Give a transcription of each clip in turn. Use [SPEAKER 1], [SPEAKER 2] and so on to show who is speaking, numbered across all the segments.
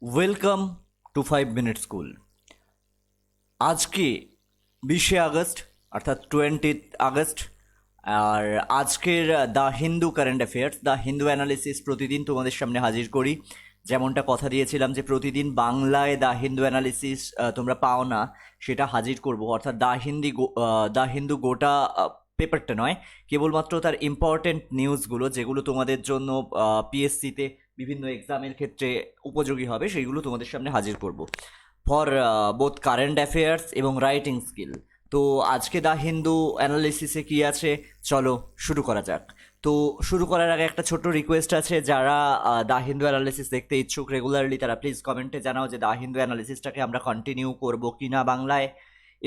[SPEAKER 1] Welcome to 5 minute school. আজকে 20শে August অর্থাৎ 20th August. আর আজকের the Hindu current affairs, the Hindu analysis প্রতিদিন তোমাদের সামনে হাজির করি। যেমনটা কথা দিয়েছিলাম যে প্রতিদিন বাংলায় দ্য হিন্দু অ্যানালিসিস তোমরা পাও না, সেটা হাজির করব। অর্থাৎ দ্য হিন্দু গোটা পেপারটা নয়, কেবলমাত্র তার ইম্পর্টেন্ট নিউজগুলো, যেগুলো তোমাদের জন্য পিএসসিতে বিভিন্ন এক্সামের ক্ষেত্রে উপযোগী হবে, সেইগুলো তোমাদের সামনে হাজির করব ফর বোথ কারেন্ট অ্যাফেয়ার্স এবং রাইটিং স্কিল। তো আজকে দ্য হিন্দু অ্যানালিসিসে কী আছে, চলো শুরু করা যাক। তো শুরু করার আগে একটা ছোট্ট রিকোয়েস্ট আছে, যারা দ্য হিন্দু অ্যানালিসিস দেখতে ইচ্ছুক রেগুলারলি, তারা প্লিজ কমেন্টে জানাও যে দ্য হিন্দু অ্যানালিসিসটাকে আমরা কন্টিনিউ করব কি না বাংলায়।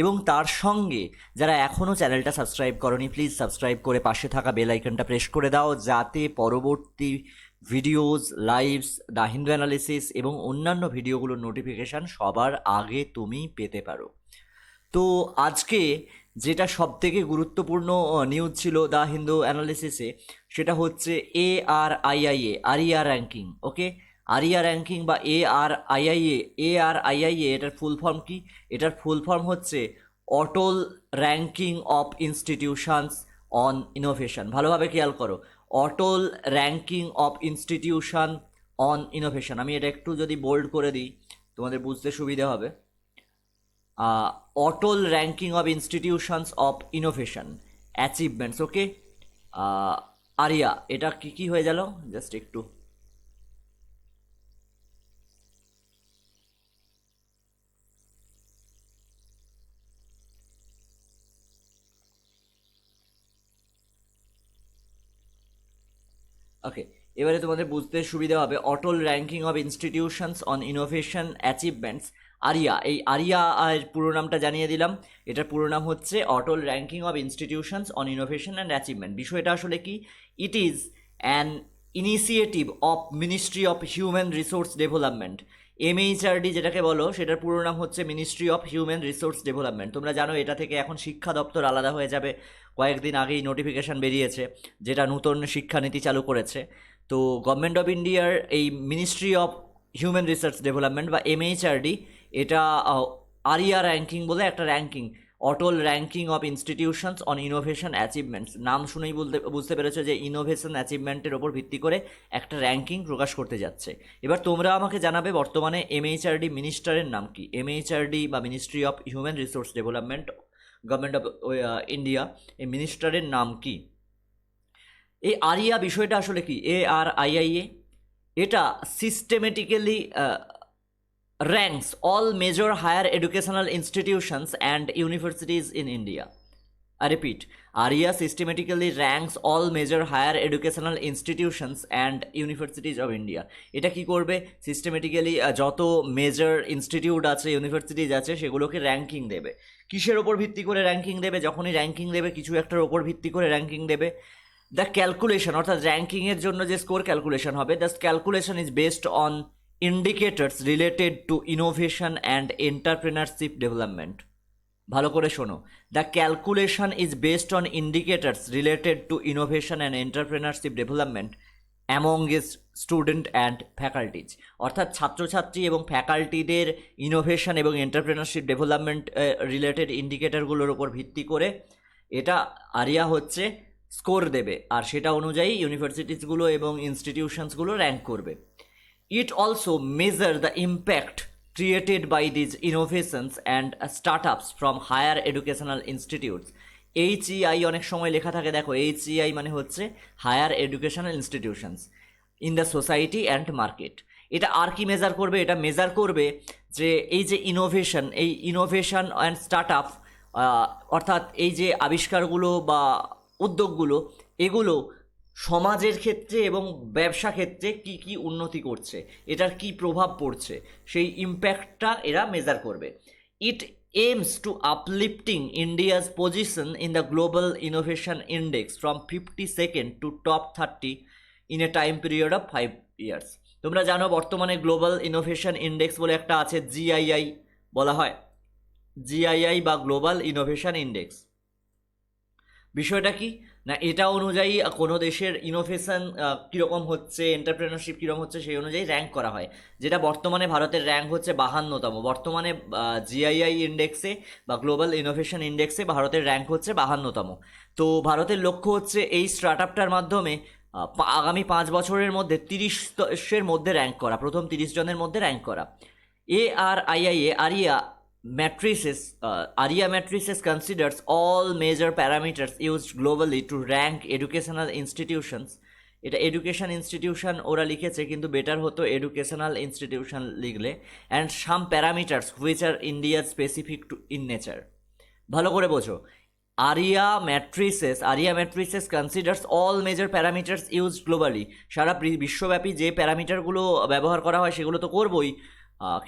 [SPEAKER 1] এবং তার সঙ্গে যারা এখনও চ্যানেলটা সাবস্ক্রাইব করনি, প্লিজ সাবস্ক্রাইব করে পাশে থাকা বেল আইকনটা প্রেস করে দাও, যাতে পরবর্তী videos, lives, the Hindu analysis এবং অন্যান্য ভিডিওগুলোর নোটিফিকেশান সবার আগে তুমি পেতে পারো। তো আজকে যেটা সবথেকে গুরুত্বপূর্ণ নিউজ ছিল দ্য হিন্দু অ্যানালিসিসে, সেটা হচ্ছে ARIIA, আরিয়া র্যাঙ্কিং। ওকে, আরিয়া র্যাঙ্কিং বা ARIIA। ARIIA এটার ফুল ফর্ম কি? এটার ফুল ফর্ম হচ্ছে Atal ranking of institutions on innovation. ভালোভাবে খেয়াল করো, Atal ranking of institution on innovation. আমি এটা একটু যদি বোল্ড করে দিই তোমাদের বুঝতে সুবিধা হবে। Atal ranking of institutions of innovation achievements. Okay, ARIIA এটা কি কি হয়ে গেল, জাস্ট একটু ওকে, এবারে তোমাদের বুঝতে সুবিধা হবে। Atal ranking of institutions on innovation achievements, ARIIA. এই আরিয়া এর পুরো নামটা জানিয়ে দিলাম। এটার পুরো নাম হচ্ছে Atal ranking of institutions on innovation and achievement. বিষয়টা আসলে কি? It is an initiative of ministry of human resource development. MHRD যেটাকে বলো, সেটার পুরো নাম হচ্ছে ministry of human resource development. তোমরা জানো এটা থেকে এখন শিক্ষা দপ্তর আলাদা হয়ে যাবে। কয়েকদিন আগেই নোটিফিকেশান বেরিয়েছে, যেটা নতুন শিক্ষানীতি চালু করেছে। তো গভর্নমেন্ট অফ ইন্ডিয়ার এই ministry of human research development বা MHRD, এটা আরিয়া র্যাঙ্কিং বলে একটা ranking, Atal ranking of institutions on innovation achievements. নাম শুনেই বুঝতে পেরেছো যে ইনোভেশন অ্যাচিভমেন্টের ওপর ভিত্তি করে একটা র্যাঙ্কিং প্রকাশ করতে যাচ্ছে। এবার তোমরা আমাকে জানাবে বর্তমানে MHRD মিনিস্টারের নাম কি। MHRD বা ministry of human resource development, government of India, এই মিনিস্টারের নাম কি? এই আরিয়া বিষয়টা আসলে কি? ARIIA এটা systematically ranks all major higher educational institutions and universities in India. I repeat, ARIA systematically ranks all major higher educational institutions and universities of India. এটা কি করবে? সিস্টেমেটিক্যালি যত মেজর ইনস্টিটিউট আছে, ইউনিভার্সিটিজ আছে, সেগুলোকে র্যাঙ্কিং দেবে। কিসের ওপর ভিত্তি করে র্যাঙ্কিং দেবে? যখনই র্যাঙ্কিং দেবে, কিছু একটার ওপর ভিত্তি করে র্যাঙ্কিং দেবে। দ্য ক্যালকুলেশন, অর্থাৎ র্যাঙ্কিংয়ের জন্য যে স্কোর ক্যালকুলেশন হবে, the calculation is based on indicators related to innovation and entrepreneurship development. ভালো করে শোনো, the calculation is based on indicators related to innovation and entrepreneurship development among S student and faculties. অর্থাৎ ছাত্রছাত্রী এবং ফ্যাকাল্টিদের innovation এবং entrepreneurship development related ইন্ডিকেটারগুলোর ওপর ভিত্তি করে এটা আরিয়া হচ্ছে স্কোর দেবে, আর সেটা অনুযায়ী ইউনিভার্সিটিসগুলো এবং ইনস্টিটিউশনসগুলো র্যাঙ্ক করবে। It also measures the impact created by these innovations and startups from higher educational institutes. HEI অনেক সময় লেখা থাকে, দেখো HEI মানে হচ্ছে higher educational institutions in the society and market. এটা আর কি মেজার করবে? এটা মেজার করবে যে এই যে ইনোভেশন, এই ইনোভেশন অ্যান্ড স্টার্ট আপ, অর্থাৎ এই যে আবিষ্কারগুলো বা উদ্যোগগুলো, এগুলো সমাজের ক্ষেত্রে এবং ব্যবসা ক্ষেত্রে কি কি উন্নতি করছে, এটার কি প্রভাব পড়ছে, সেই ইম্প্যাক্টটা এরা মেজার করবে। It aims to uplifting India's position in the global innovation index from 52nd to top 30 in a time period of 5 years। তোমরা জানো বর্তমানে গ্লোবাল ইনোভেশন ইন্ডেক্স বলে একটা আছে, GII বলা হয়, GII বা গ্লোবাল ইনোভেশন ইন্ডেক্স। বিষয়টা কি? না, এটা অনুযায়ী কোনো দেশের ইনোভেশন কীরকম হচ্ছে, এন্টারপ্রেনারশিপ কীরকম হচ্ছে সেই অনুযায়ী র্যাঙ্ক করা হয়। যেটা বর্তমানে ভারতের র্যাঙ্ক হচ্ছে 52তম, বর্তমানে জিআইআই ইন্ডেক্সে বা গ্লোবাল ইনোভেশন ইন্ডেক্সে ভারতের র্যাঙ্ক হচ্ছে 52তম। তো ভারতের লক্ষ্য হচ্ছে এই স্টার্ট আপটার মাধ্যমে আগামী 5 বছরের মধ্যে 30-এর মধ্যে র্যাঙ্ক করা, প্রথম 30 জনের মধ্যে র্যাঙ্ক করা। ARIA matrices considers all major parameters used globally to rank educational institutions. এটা এডুকেশন ইনস্টিটিউশন ওরা লিখেছে, কিন্তু বেটার হতো এডুকেশনাল ইনস্টিটিউশন লিখলে। And some parameters which are India specific to in nature. ভালো করে বোঝো, ARIIA matrices considers all major parameters used globally. সারা বিশ্বব্যাপী যে প্যারামিটারগুলো ব্যবহার করা হয় সেগুলো তো করবই,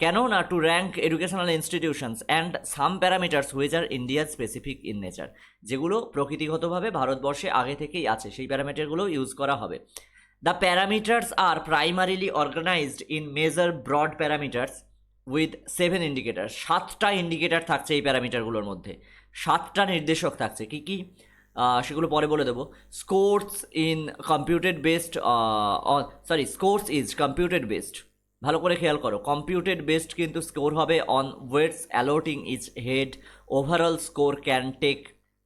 [SPEAKER 1] কেন না to rank educational institutions and some parameters which are India specific in nature. যেগুলো প্রকৃতিগতভাবে ভারতবর্ষে আগে থেকেই আছে, সেই প্যারামিটারগুলো ইউজ করা হবে। The parameters are primarily organised in major broad parameters with 7 indicator. 7টা ইন্ডিকেটার থাকছে এই প্যারামিটারগুলোর মধ্যে, 7টা নির্দেশক থাকছে। কি কি সেগুলো পরে বলে দেবো। Scores is computed based. ভালো করে খেয়াল করো, কম্পিউটেড বেসড কিন্তু স্কোর হবে on weights allotting each head. Overall score can take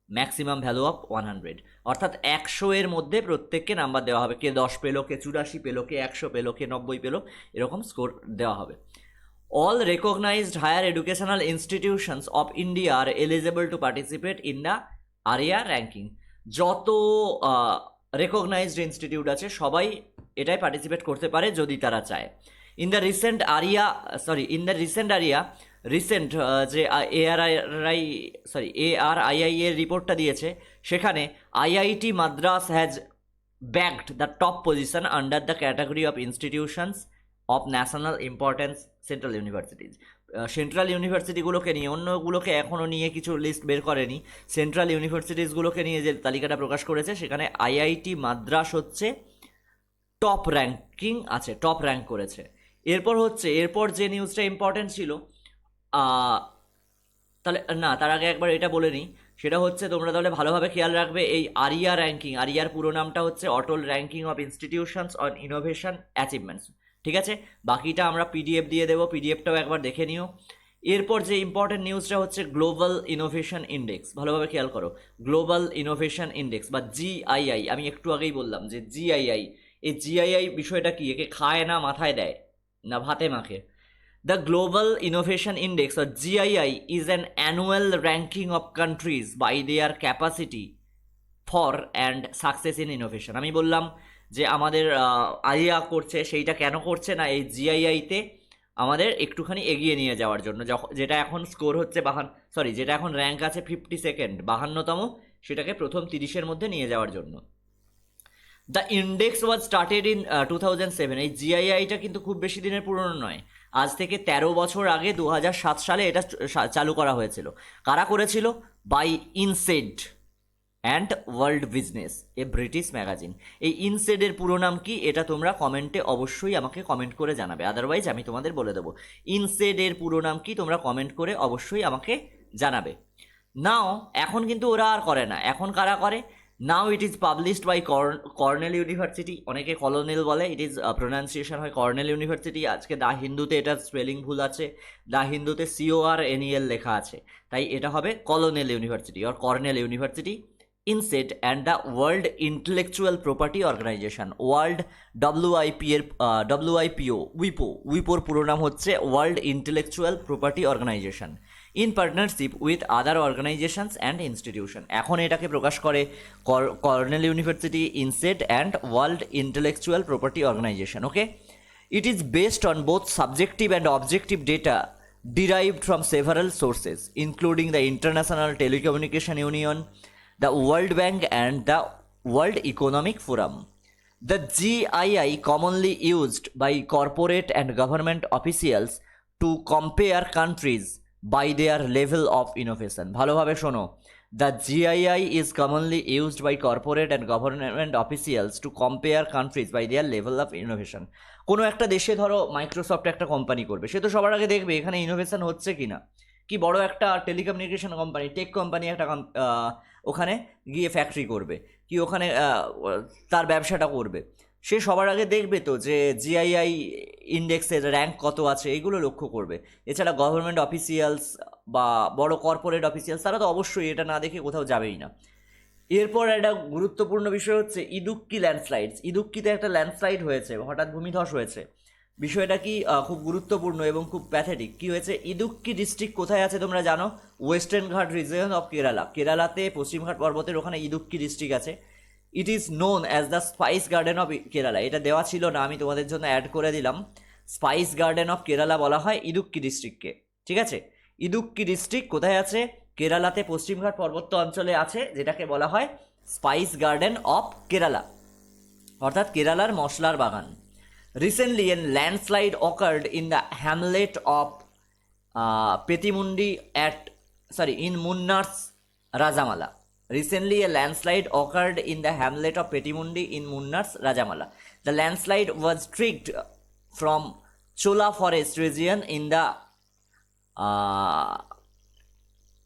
[SPEAKER 1] maximum value of 100। অর্থাৎ 100-এর মধ্যে প্রত্যেককে নাম্বার দেওয়া হবে, কে 10 পেলো, কে 84 পেলো, কে 100 পেলো, কে 90 পেলো, এরকম স্কোর দেওয়া হবে। All recognized higher educational institutions of India are eligible to participate in the ARIA ranking. যত রেকগনাইজড ইনস্টিটিউট আছে সবাই এটাই পার্টিসিপেট করতে পারে যদি তারা চায়। ইন দ্য রিসেন্ট যে ARII এর রিপোর্টটা দিয়েছে, সেখানে IIT Madras has bagged the top position under the category of institutions of national importance central universities. Central ইউনিভার্সিটিগুলোকে নিয়ে, অন্যগুলোকে এখনও নিয়ে কিছু লিস্ট বের করেনি, সেন্ট্রাল ইউনিভার্সিটিসগুলোকে নিয়ে যে তালিকাটা প্রকাশ করেছে সেখানে আইআইটি মাদ্রাস হচ্ছে টপ র্যাঙ্কিং আছে, টপ র্যাঙ্ক করেছে। এরপর যে নিউজটা ইম্পর্টেন্ট ছিল, তাহলে না, তার আগে একবার এটা বলে নিই, সেটা হচ্ছে তোমরা তাহলে ভালোভাবে খেয়াল রাখবে, এই আরিয়া র্যাঙ্কিং, আরিয়ার পুরো নামটা হচ্ছে Atal ranking of institutions on innovation achievements. ঠিক আছে, বাকিটা আমরা পিডিএফ দিয়ে দেবো, পিডিএফটাও একবার দেখে নিও। এরপর যে ইম্পর্টেন্ট নিউজটা হচ্ছে গ্লোবাল ইনোভেশন ইন্ডেক্স। ভালোভাবে খেয়াল করো, গ্লোবাল ইনোভেশন ইন্ডেক্স বা জিআইআই। আমি একটু আগেই বললাম যে জিআইআই, এই জিআইআই বিষয়টা কি, একে খায় না মাথায় দেয় না ভাতে মাখে। The Global Innovation Index or GII is an annual ranking of countries by their capacity for and success in innovation. আমি বললাম যে আমাদের আইয়া করছে, সেইটা কেন করছে না, এই জিআইআইতে আমাদের একটুখানি এগিয়ে নিয়ে যাওয়ার জন্য। যেটা এখন স্কোর হচ্ছে যেটা এখন র্যাঙ্ক আছে 52nd, 52তম, সেটাকে প্রথম 30-এর মধ্যে নিয়ে যাওয়ার জন্য। The index was started in 2007। এই জিআইআইটা কিন্তু খুব বেশি দিনের পুরনো নয়, আজ থেকে 13 বছর আগে 2007 সালে এটা চালু করা হয়েছিল। কারা করেছিল? By INSEAD and world business, a British magazine. এই ইনসেডের পুরো নাম কি, এটা তোমরা কমেন্টে অবশ্যই আমাকে কমেন্ট করে জানাবে, আদারওয়াইজ আমি তোমাদের বলে দেবো। ইনসেডের পুরো নাম কি তোমরা কমেন্ট করে অবশ্যই আমাকে জানাবে। নাও এখন কিন্তু ওরা আর করে না, এখন কারা করে? Now it is published by Cornell university, অনেকে কলোনেল বলে, ইট ইজ প্রোনাউন্সিয়েশন হয় কর্নেল ইউনিভার্সিটি। আজকে দ্য হিন্দুতে এটা স্পেলিং ভুল আছে, দ্য হিন্দুতে CORNEL লেখা আছে, তাই এটা হবে কলোনেল ইউনিভার্সিটি আর Cornell university. INSEAD and the world intellectual property organisation, world উইপোর পুরো নাম হচ্ছে world intellectual property organisation, in partnership with other organisations and institution. এখন এটাকে প্রকাশ করে Cornell university, INSEAD and world intellectual property organisation. Okay, it is based on both subjective and objective data derived from several sources, including the International Telecommunication Union, the World Bank, and the World Economic Forum. The GII commonly used by corporate and government officials to compare countries by their level of innovation. ভালোভাবে শোনো, the GII is commonly used by corporate and government officials to compare countries by their level of innovation. কোনো একটা দেশে ধরো Microsoft একটা company করবে, সে তো সবার আগে দেখবে এখানে ইনোভেশন হচ্ছে কিনা। কি বড় একটা টেলিকমিউনিকেশন কোম্পানি, টেক কোম্পানি একটা ওখানে গিয়ে ফ্যাক্টরি করবে, কি ওখানে তার ব্যবসাটা করবে, সে সবার আগে দেখবে তো যে জিআইআই ইন্ডেক্সের র্যাঙ্ক কত আছে, এইগুলো লক্ষ্য করবে। এছাড়া গভর্নমেন্ট অফিসিয়ালস বা বড় কর্পোরেট অফিসিয়ালস তারা তো অবশ্যই এটা না দেখে কোথাও যাবেই না। এরপর একটা গুরুত্বপূর্ণ বিষয় হচ্ছে ইদুক্কি ল্যান্ডস্লাইডস। ইদুক্কিতে একটা ল্যান্ডস্লাইড হয়েছে, হঠাৎ ভূমিধস হয়েছে। বিষয়টা কি খুব গুরুত্বপূর্ণ এবং খুব প্যাথেটিক। কি হয়েছে? ইদুক্কি ডিস্ট্রিক্ট কোথায় আছে তোমরা জানো? ওয়েস্টার্ন ঘাট রিজিয়ন অফ কেরালা। কেরালাতে পশ্চিমঘাট পর্বতের ওখানে ইদুক্কি ডিস্ট্রিক্ট আছে। It is known as the spice garden of Kerala. এটা দেওয়া ছিল না, আমি তোমাদের জন্য অ্যাড করে দিলাম। স্পাইস গার্ডেন অফ কেরালা বলা হয় ইদুক্কি ডিস্ট্রিক্টকে। ঠিক আছে, ইদুক্কি ডিস্ট্রিক্ট কোথায় আছে? কেরালাতে পশ্চিমঘাট পার্বত্য অঞ্চলে আছে, যেটাকে বলা হয় স্পাইস গার্ডেন অফ কেরালা, অর্থাৎ কেরালার মশলার বাগান। Recently an landslide occurred in the hamlet of Pettimudi in Munnar's Rajamala. Recently, a landslide occurred in the hamlet of Petimundi in Munnar's Rajamala. The landslide was triggered from Chola Forest region in the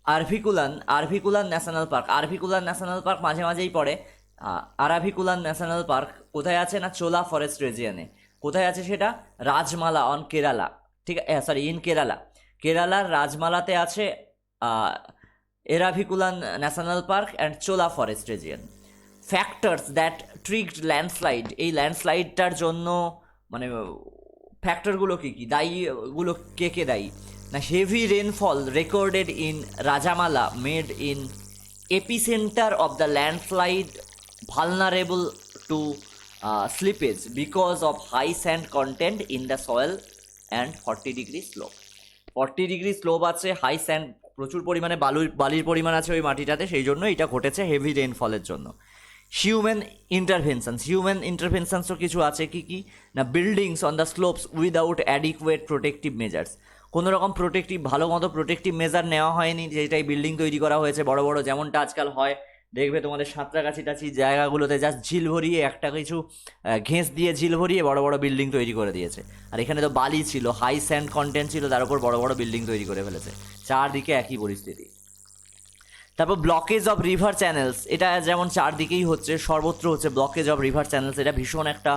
[SPEAKER 1] Eravikulam national park. Eravikulam national park মাঝে মাঝেই পড়ে। Eravikulam national park কোথায় আছে না? Shola forest রিজিয়নে। কোথায় আছে সেটা? রাজমালা অন কেরালা। ঠিক আছে, ইন কেরালা। কেরালার রাজমালাতে আছে Eravikulam national park and Shola forest region. Factors that triggered landslide, এই ল্যান্ডস্লাইডটার জন্য মানে ফ্যাক্টরগুলো কী কী, দায়ীগুলো কে কে দায়ী না? Heavy rainfall recorded in Rajamala made in epicenter of the landslide vulnerable to slippage because of high sand content in the soil and 40-degree slope. 40-degree slope আছে, high sand, প্রচুর পরিমাণে বালির পরিমাণ আছে ওই মাটিটাতে, সেই জন্য এটা ঘটেছে হেভি রেনফলের জন্য। হিউম্যান ইন্টারভেনশনসও কিছু আছে। কি কি না? Buildings on the slopes without adequate protective measures. কোনো রকম ভালো মতো প্রোটেক্টিভ মেজার নেওয়া হয়নি, যেটাই বিল্ডিং তৈরি করা হয়েছে বড় বড়, যেমনটা আজকাল হয় দেখবে তোমাদের সাঁতরাগাছি জায়গাগুলোতে জাস্ট ঝিল ভরিয়ে একটা কিছু ঘেঁস দিয়ে ঝিল ভরিয়ে বড় বড় বিল্ডিং তৈরি করে দিয়েছে। আর এখানে তো বালি ছিল, হাই স্যান্ড কন্টেন্ট ছিল, তার উপর বড় বড় বিল্ডিং তৈরি করে ফেলেছে। চারদিকে একই পরিস্থিতি। তারপর ব্লকেজ অফ রিভার চ্যানেলস, এটা যেমন চারদিকেই হচ্ছে, সর্বত্র হচ্ছে ব্লকেজ অফ রিভার চ্যানেলস। এটা ভীষণ একটা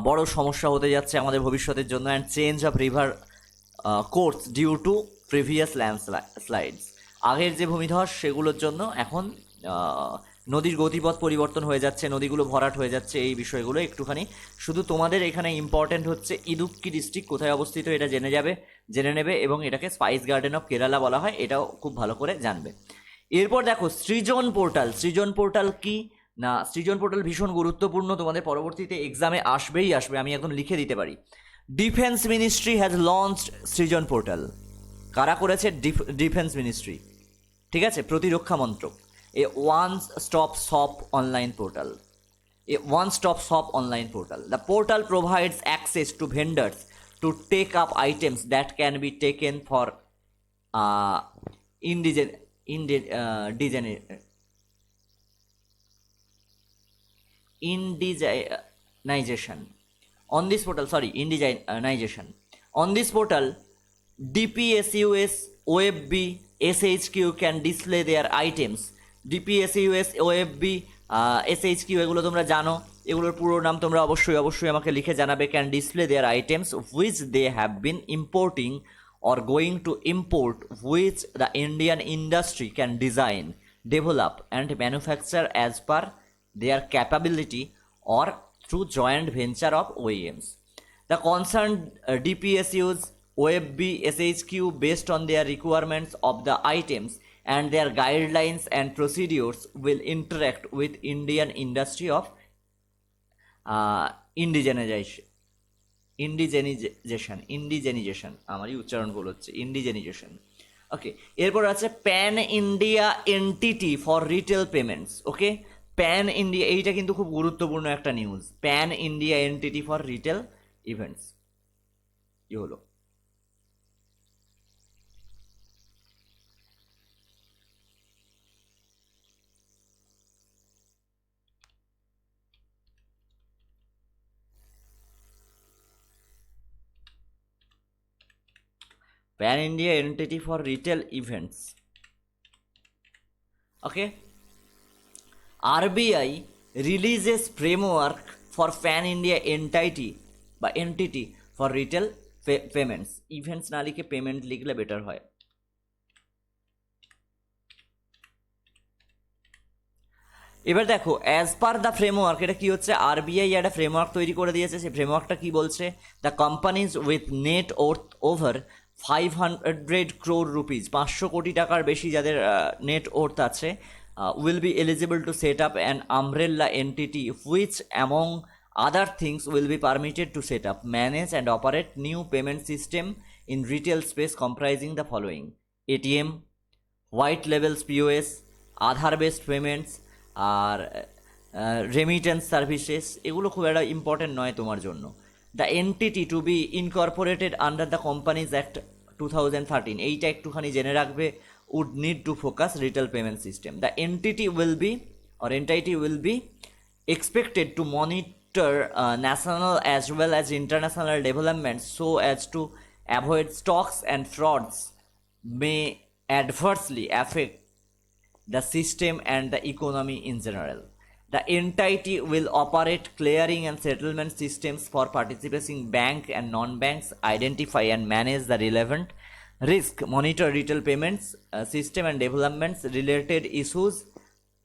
[SPEAKER 1] বড় সমস্যা হতে যাচ্ছে আমাদের ভবিষ্যতের জন্য। And change of river course due to previous landslides. আগের যে ভূমিধস সেগুলোর জন্য এখন নদীর গতিপথ পরিবর্তন হয়ে যাচ্ছে, নদীগুলো ভরাট হয়ে যাচ্ছে। এই বিষয়গুলো একটুখানি শুধু তোমাদের এখানে ইম্পর্টেন্ট হচ্ছে ইদুক্কি ডিস্ট্রিক্ট কোথায় অবস্থিত এটা জেনে নেবে, এবং এটাকে স্পাইস গার্ডেন অফ কেরালা বলা হয়, এটাও খুব ভালো করে জানবে। এরপর দেখো সৃজন পোর্টাল কি না? সৃজন পোর্টাল ভীষণ গুরুত্বপূর্ণ, তোমাদের পরবর্তীতে এক্সামে আসবে। আমি একদম লিখে দিতে পারি। Defence ministry has launched Srijan portal. কারা করেছে? ডিফেন্স মিনিস্ট্রি, ঠিক আছে, প্রতিরক্ষা মন্ত্রক। A one stop shop online portal. The portal provides access to vendors to take up items that can be taken for indigenization. On this portal, DPSUS, OFB, SHQ can display their items. DPSUS, OFB, SHQ এগুলো তোমরা জানো, এগুলোর পুরো নাম তোমরা অবশ্যই আমাকে লিখে জানাবে। Can display their items which they have been importing or going to import, which the Indian industry can design, develop and manufacture as per their capability or through joint venture of OEMs. The concerned DPSUs, OFB, SHQ, based on their requirements of the items and their guidelines and procedures, will interact with Indian industry of ইন্ডিজেনাইজেশন, আমারই উচ্চারণ ভুল হচ্ছে, ইন্ডিজেনাইজেশন। ওকে, এরপর আছে pan India entity for retail payments. Okay, pan India, এইটা কিন্তু খুব গুরুত্বপূর্ণ একটা news. Pan India entity for retail events কি হলো? Pan India entity for retail events. Okay, RBI releases framework for pan India entity for retail payments. Events না লিখে payment লিখলে বেটার হয়। এবার দেখো, অ্যাজ পার দ্য ফ্রেমওয়ার্ক, এটা কি হচ্ছে, আরবিআই একটা ফ্রেমওয়ার্ক তৈরি করে দিয়েছে। সেই ফ্রেমওয়ার্কটা কি বলছে, the companies with net worth over 500 crore rupees, 500 কোটি টাকার বেশি যাদের নেট ওর্থ আছে, will be eligible to set up an umbrella entity which among other things will be permitted to set up, manage and operate new payment system in retail space comprising the following: ATM, white labels POS, Aadhaar based payments, আর remittance services. এগুলো খুব একটা important নয় তোমার জন্য। The entity to be incorporated under the companies act 2013, এইটা একটুখানি জেনে রাখবে, would need to focus retail payment system. The entity will be expected to monitor national as well as international developments so as to avoid stocks and frauds may adversely affect the system and the economy in general. The entity will operate clearing and settlement systems for participating bank and non-banks, identify and manage the relevant risk, monitor retail payments system and developments related issues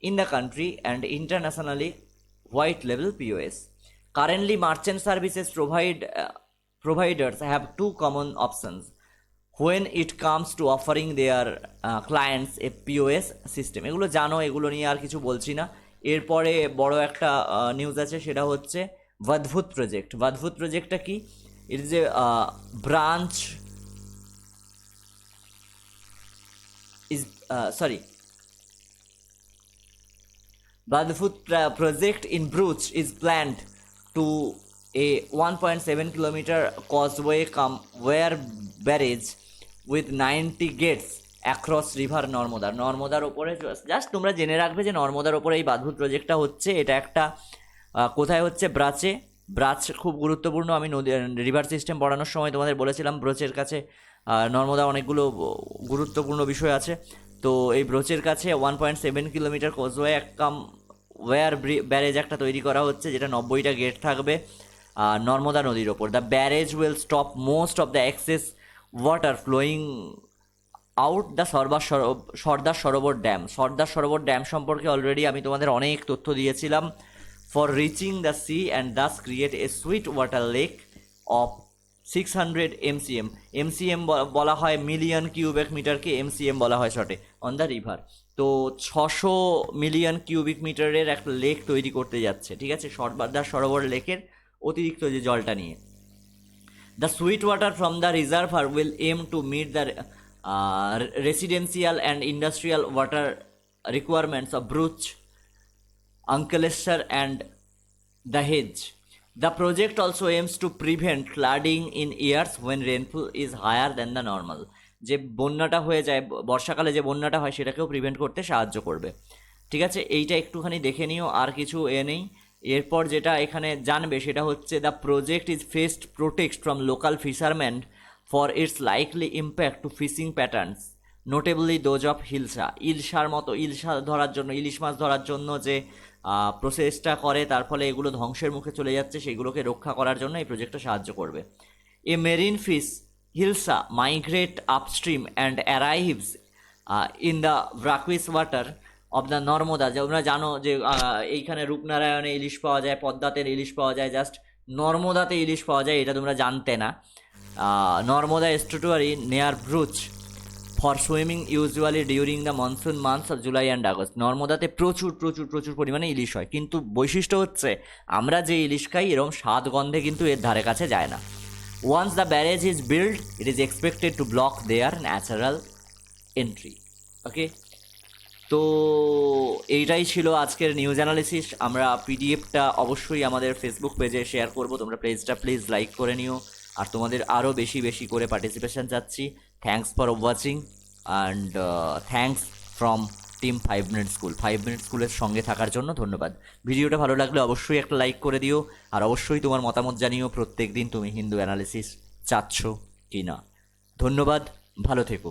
[SPEAKER 1] in the country and internationally, white label POS. Currently, merchant services providers have two common options when it comes to offering their clients a POS system. এগুলো জানো, এগুলো নিয়ে আর কিছু বলছি না। এরপরে বড় একটা নিউজ আছে, সেটা হচ্ছে অদ্ভুত প্রজেক্ট। অদ্ভুত প্রজেক্টটা কি? It is a branch Badfut project in Bruch is planned to a 1.7 kilometer causeway wire barrage with 90 gates across river Narmada. নর্মদার ওপরে জাস্ট তোমরা জেনে রাখবে যে নর্মদার ওপরে এই বাদভূত প্রজেক্টটা হচ্ছে। এটা একটা কোথায় হচ্ছে? ব্রাচে। ব্রাচ খুব গুরুত্বপূর্ণ। আমি নদী রিভার সিস্টেম পড়ানোর সময় তোমাদের বলেছিলাম ব্রোচের কাছে নর্মদা অনেকগুলো গুরুত্বপূর্ণ বিষয় আছে। তো এই ব্রোচের কাছে 1.7 কিলোমিটার কোজওয়ে ওয়্যার ব্যারেজ একটা তৈরি করা হচ্ছে, যেটা 90টা গেট থাকবে নর্মদা নদীর ওপর। The barrage will stop most of the excess water flowing out the Sardar Sarovar dam. Sardar Sarovar dam সম্পর্কে অলরেডি আমি তোমাদের অনেক তথ্য দিয়েছিলাম। For reaching the sea and thus create a sweet water lake of 600 MCM। MCM বলা হয় মিলিয়ন কিউবিক মিটারকে, MCM বলা হয় শর্টে, অন দ্য রিভার। তো 600 মিলিয়ন কিউবিক মিটারের একটা লেক তৈরি করতে যাচ্ছে, ঠিক আছে, সর্দার সরোবর লেকের অতিরিক্ত যে জলটা নিয়ে। The sweet water from the reservoir will aim to meet the residential and industrial water requirements of Bruch, Ankleshwar and Dahej. The project also aims to prevent flooding in years when rainfall is higher than the normal. যে বন্যাটা হয়ে যায় বর্ষাকালে, যে বন্যাটা হয় সেটাকেও prevent করতে সাহায্য করবে, ঠিক আছে। এইটা একটুখানি দেখে নিও, আর কিছু নেই। এরপর যেটা এখানে জানবে সেটা হচ্ছে the project is faced protect from local fisherman for its likely impact to fishing patterns, notably those of hilsa. ইলশার মতো ইলশা ধরার জন্য, ইলিশ মাছ ধরার জন্য যে প্রসেসটা করে, তার ফলে এগুলো ধ্বংসের মুখে চলে যাচ্ছে, সেগুলোকে রক্ষা করার জন্য এই প্রজেক্টটা সাহায্য করবে। A marine fish hilsa migrate upstream and arrives in the brackish water of the Narmada. যে তোমরা জানো যে এইখানে রূপনারায়ণে ইলিশ পাওয়া যায়, পদ্মাতে ইলিশ পাওয়া যায়, জাস্ট নর্মদাতে ইলিশ পাওয়া যায়, এটা তোমরা জানতে না। Narmada estuary near Bharuch for swimming usually during the monsoon months of July and August. নর্মদাতে প্রচুর প্রচুর প্রচুর পরিমাণে ইলিশ হয়, কিন্তু বৈশিষ্ট্য হচ্ছে আমরা যে ইলিশ খাই এরকম স্বাদ গন্ধে কিন্তু এর ধারে কাছে যায় না। Once the barrage is build it is expected to block their natural entry. Okay, তো এইটাই ছিল আজকের নিউজ অ্যানালিসিস। আমরা পিডিএফটা অবশ্যই আমাদের ফেসবুক পেজে শেয়ার করব, তোমরা পেজটা প্লিজ লাইক করে নিও। আর তোমাদের আরও বেশি বেশি করে পার্টিসিপেশন চাচ্ছি। Thanks for watching and thanks from team 5 minute school. 5 minute স্কুলের সঙ্গে থাকার জন্য ধন্যবাদ। ভিডিওটা ভালো লাগলে অবশ্যই একটা লাইক করে দিও, আর অবশ্যই তোমার মতামত জানিও প্রত্যেক দিন তুমি হিন্দু অ্যানালিসিস চাচ্ছ কি না। ধন্যবাদ, ভালো থেকো।